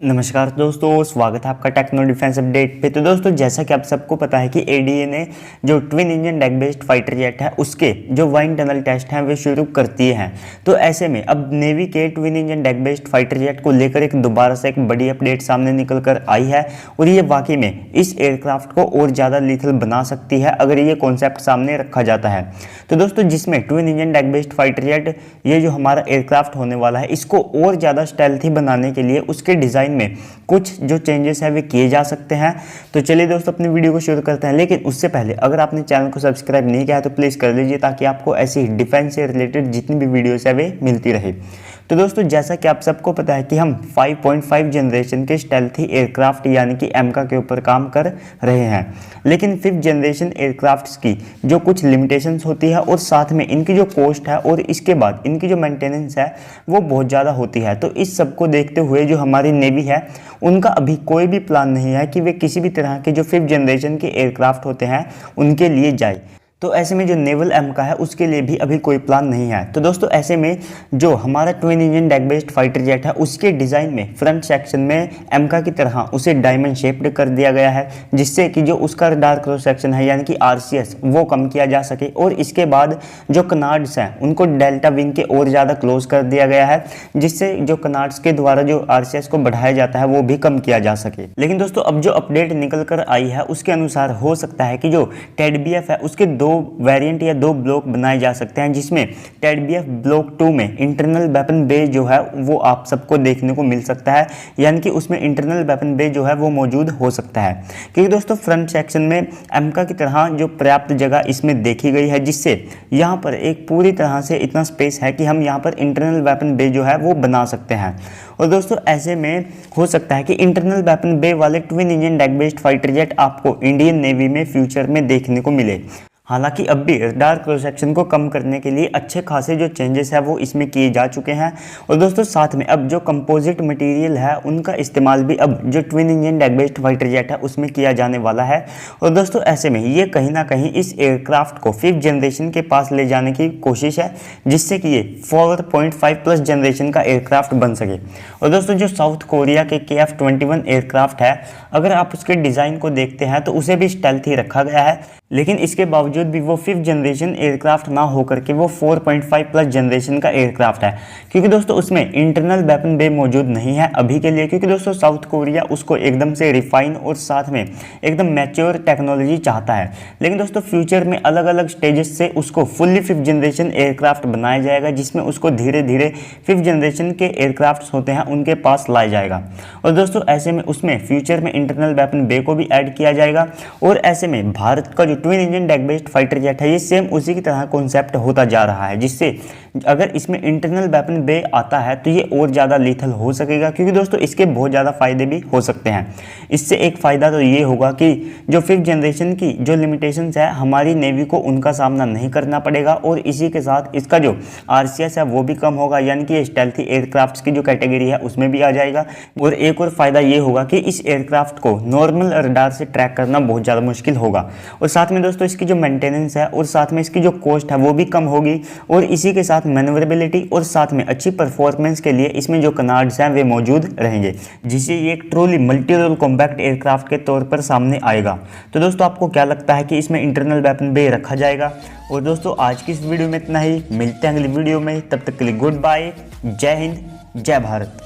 नमस्कार दोस्तों, स्वागत है आपका टेक्नो डिफेंस अपडेट पे। तो दोस्तों, जैसा कि आप सबको पता है कि एडीए ने जो twin engine deck based fighter jet है उसके जो वाइन टनल टेस्ट हैं वे शुरू कर दिए हैं। तो ऐसे में अब नेवी के twin engine deck based fighter jet को लेकर एक दोबारा से एक बड़ी अपडेट सामने निकल कर आई है और ये वाकई में इस एयरक्राफ्ट को और ज़्यादा लीथल बना सकती है अगर ये कॉन्सेप्ट सामने रखा जाता है। तो दोस्तों, जिसमें twin engine deck based fighter jet ये जो हमारा एयरक्राफ्ट होने वाला है इसको और ज़्यादा स्टेल्थी बनाने के लिए उसके डिज़ाइन में कुछ जो चेंजेस है वे किए जा सकते हैं। तो चलिए दोस्तों, अपनी वीडियो को शुरू करते हैं। लेकिन उससे पहले अगर आपने चैनल को सब्सक्राइब नहीं किया है तो प्लीज़ कर लीजिए ताकि आपको ऐसी डिफेंस से रिलेटेड जितनी भी वीडियोस है वे मिलती रहे। तो दोस्तों, जैसा कि आप सबको पता है कि हम 5.5 जनरेशन के स्टेल्थी एयरक्राफ्ट यानी कि एमका के ऊपर काम कर रहे हैं, लेकिन 5th जनरेशन एयरक्राफ्ट्स की जो कुछ लिमिटेशंस होती है और साथ में इनकी जो कॉस्ट है और इसके बाद इनकी जो मेंटेनेंस है वो बहुत ज़्यादा होती है। तो इस सब को देखते हुए जो हमारी नेवी है उनका अभी कोई भी प्लान नहीं है कि वे किसी भी तरह के जो 5th जनरेशन के एयरक्राफ्ट होते हैं उनके लिए जाए। तो ऐसे में जो नेवल एमका है उसके लिए भी अभी कोई प्लान नहीं है। तो दोस्तों, ऐसे में जो हमारा twin engine deck based fighter jet है उसके डिज़ाइन में फ्रंट सेक्शन में एमका की तरह उसे डायमंड शेप्ड कर दिया गया है, जिससे कि जो उसका रडार क्रॉस सेक्शन है यानी कि आरसीएस वो कम किया जा सके। और इसके बाद जो कनार्ड्स हैं उनको डेल्टा विंग के और ज़्यादा क्लोज कर दिया गया है, जिससे जो कनार्ड्स के द्वारा जो आरसीएस को बढ़ाया जाता है वो भी कम किया जा सके। लेकिन दोस्तों, अब जो अपडेट निकल कर आई है उसके अनुसार हो सकता है कि जो टेडबीएफ है उसके दो वेरिएंट या दो ब्लॉक बनाए जा सकते हैं, जिसमें टेडबीएफ ब्लॉक 2 में इंटरनल वेपन बे जो है वो आप सबको देखने को मिल सकता है, यानी कि उसमें इंटरनल वेपन बे जो है वो मौजूद हो सकता है। क्योंकि दोस्तों, फ्रंट सेक्शन में एमका की तरह जो पर्याप्त जगह इसमें देखी गई है, जिससे यहाँ पर एक पूरी तरह से इतना स्पेस है कि हम यहाँ पर इंटरनल वेपन बे जो है वो बना सकते हैं। और दोस्तों, ऐसे में हो सकता है कि इंटरनल वेपन बे वाले twin engine deck based fighter jet आपको इंडियन नेवी में फ्यूचर में देखने को मिले। हालांकि अब भी रडार क्रॉस सेक्शन को कम करने के लिए अच्छे खासे जो चेंजेस है वो इसमें किए जा चुके हैं। और दोस्तों, साथ में अब जो कंपोजिट मटेरियल है उनका इस्तेमाल भी अब जो twin engine deck based fighter jet है उसमें किया जाने वाला है। और दोस्तों, ऐसे में ये कहीं ना कहीं इस एयरक्राफ्ट को 5th जनरेशन के पास ले जाने की कोशिश है, जिससे कि ये 4.5 प्लस जनरेशन का एयरक्राफ्ट बन सके। और दोस्तों, जो साउथ कोरिया के KF-21 एयरक्राफ्ट है, अगर आप उसके डिज़ाइन को देखते हैं तो उसे भी स्टेल्थ ही रखा गया है, लेकिन इसके बावजूद भी वो 5th जनरेशन एयरक्राफ्ट ना होकर के वो 4.5 प्लस जनरेशन का एयरक्राफ्ट है। क्योंकि दोस्तों, उसमें इंटरनल वेपन बे मौजूद नहीं है अभी के लिए, क्योंकि दोस्तों साउथ कोरिया उसको एकदम से रिफाइन और साथ में एकदम मैच्योर टेक्नोलॉजी चाहता है। लेकिन दोस्तों, फ्यूचर में अलग अलग स्टेजेस से उसको फुल्ली 5th जनरेशन एयरक्राफ्ट बनाया जाएगा, जिसमें उसको धीरे धीरे 5th जनरेशन के एयरक्राफ्ट होते हैं उनके पास लाया जाएगा। और दोस्तों, ऐसे में उसमें फ्यूचर में इंटरनल वेपन बे को भी ऐड किया जाएगा। और ऐसे में भारत का twin engine deck based fighter jet है ये सेम उसी की तरह कॉन्सेप्ट होता जा रहा है, जिससे अगर इसमें इंटरनल वेपन बे आता है तो ये और ज़्यादा लीथल हो सकेगा। क्योंकि दोस्तों, इसके बहुत ज़्यादा फायदे भी हो सकते हैं। इससे एक फ़ायदा तो ये होगा कि जो 5th जनरेशन की जो लिमिटेशंस है हमारी नेवी को उनका सामना नहीं करना पड़ेगा, और इसी के साथ इसका जो आरसीएस है वो भी कम होगा, यानी कि स्टेल्थी एयरक्राफ्ट की जो कैटेगरी है उसमें भी आ जाएगा। और एक और फ़ायदा ये होगा कि इस एयरक्राफ्ट को नॉर्मल रडार से ट्रैक करना बहुत ज़्यादा मुश्किल होगा। और साथ में दोस्तों, इसकी जो मेंटेनेंस है और साथ में इसकी जो कॉस्ट है वो भी कम होगी। और इसी के साथ मैन्योरेबिलिटी और साथ में अच्छी परफॉर्मेंस के लिए इसमें जो कनार्ड्स हैं वे मौजूद रहेंगे, जिससे ये एक truly multi role compact aircraft के तौर पर सामने आएगा। तो दोस्तों, आपको क्या लगता है कि इसमें इंटरनल वेपन बे रखा जाएगा? और दोस्तों, आज की इस वीडियो में इतना ही। मिलते हैं अगली वीडियो में, तब तक के लिए गुड बाय, जय हिंद, जय भारत।